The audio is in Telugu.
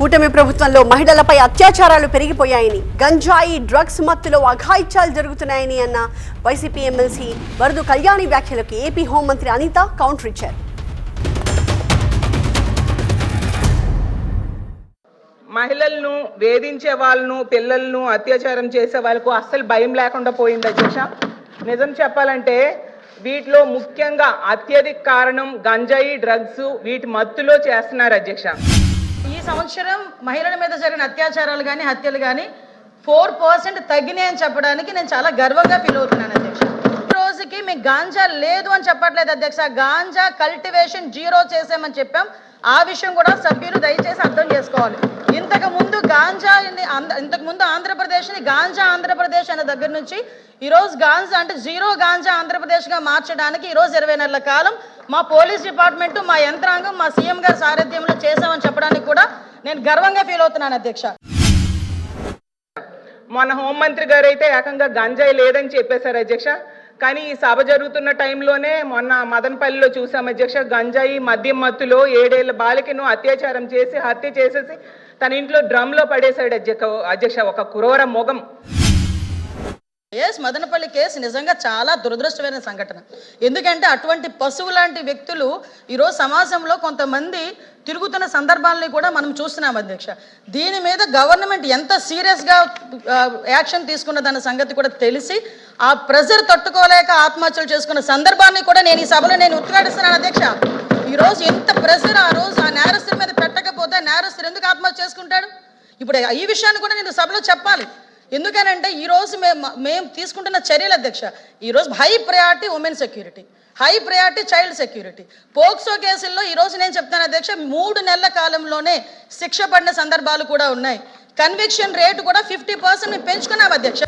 కూటమి ప్రభుత్వంలో మహిళలపై అత్యాచారాలు పెరిగిపోయాయని, గంజాయి డ్రగ్స్ మత్తులో అఘాయిత్యాలు జరుగుతున్నాయని అన్న వైసీపీ ఎమ్మెల్సీ వరదు కళ్యాణి వ్యాఖ్యలకు ఏపీ హోంమంత్రి అనిత కౌంటర్ ఇచ్చారు. మహిళలను వేధించే వాళ్ళను, పిల్లలను అత్యాచారం చేసే వాళ్ళకు అస్సలు భయం లేకుండా పోయింది అధ్యక్ష. నిజం చెప్పాలంటే వీటిలో ముఖ్యంగా అత్యధిక కారణం గంజాయి డ్రగ్స్, వీటి మత్తులో చేస్తున్నారు అధ్యక్ష. ఈ సంవత్సరం మహిళల మీద జరిగిన అత్యాచారాలు కానీ హత్యలు కానీ 4% తగ్గినాయని చెప్పడానికి నేను చాలా గర్వంగా ఫీల్ అవుతున్నాను అధ్యక్ష. ఈ రోజుకి మీకు గాంజా లేదు అని చెప్పట్లేదు అధ్యక్ష, గాంజా కల్టివేషన్ 0 చేసామని చెప్పాం. ఆ విషయం కూడా సభ్యులు దయచేసి అర్థం చేసుకోవాలి. ఇంతకుముందు ఆంధ్రప్రదేశ్ని గాంజా ఆంధ్రప్రదేశ్ అనే దగ్గర నుంచి ఈరోజు గాంజా అంటే 0 గాంజా ఆంధ్రప్రదేశ్గా మార్చడానికి ఈరోజు 20 నెలల కాలం మా పోలీస్ డిపార్ట్మెంట్, మా యంత్రాంగం, మా సీఎం గారి సారథ్యంలో చేశామని చెప్పడానికి కూడా నేను గర్వంగా ఫీల్ అవుతున్నాను అధ్యక్ష. మన హోంమంత్రి గారు అయితే ఏకంగా గంజాయి లేదని చెప్పేశారు అధ్యక్ష. కానీ ఈ సభ జరుగుతున్న టైంలోనే మొన్న మదనపల్లిలో చూసాం అధ్యక్ష, గంజాయి మద్యం మత్తులో 7 ఏళ్ల బాలికను అత్యాచారం చేసి హత్య చేసేసి తన ఇంట్లో డ్రమ్లో పడేశాడు అధ్యక్ష. ఒక క్రూర మొగం. మదనపల్లి కేసు నిజంగా చాలా దురదృష్టమైన సంఘటన. ఎందుకంటే అటువంటి పశువు లాంటి వ్యక్తులు ఈరోజు సమాజంలో కొంతమంది తిరుగుతున్న సందర్భాలని కూడా మనం చూస్తున్నాం అధ్యక్ష. దీని మీద గవర్నమెంట్ ఎంత సీరియస్గా యాక్షన్ తీసుకున్నదన్న సంగతి కూడా తెలిసి ఆ ప్రెజర్ తట్టుకోలేక ఆత్మహత్యలు చేసుకున్న సందర్భాన్ని కూడా నేను ఈ సభలో ఉద్ఘాటిస్తున్నాను అధ్యక్ష. ఈరోజు ఎంత ప్రెజర్ ఆ రోజు ఆ నేరస్తుల మీద పెట్టకపోతే నేరస్తులు ఎందుకు ఆత్మహత్య చేసుకుంటాడు? ఇప్పుడు ఈ విషయాన్ని కూడా నేను సభలో చెప్పాలి. ఎందుకనంటే ఈరోజు మేము తీసుకుంటున్న చర్యలు అధ్యక్ష, ఈరోజు high priority women security, high priority child security. POCSO కేసుల్లో ఈరోజు నేను చెప్తాను అధ్యక్ష, 3 నెలల కాలంలోనే శిక్ష పడిన సందర్భాలు కూడా ఉన్నాయి. కన్విక్షన్ రేటు కూడా 50% మేము పెంచుకున్నాం అధ్యక్ష.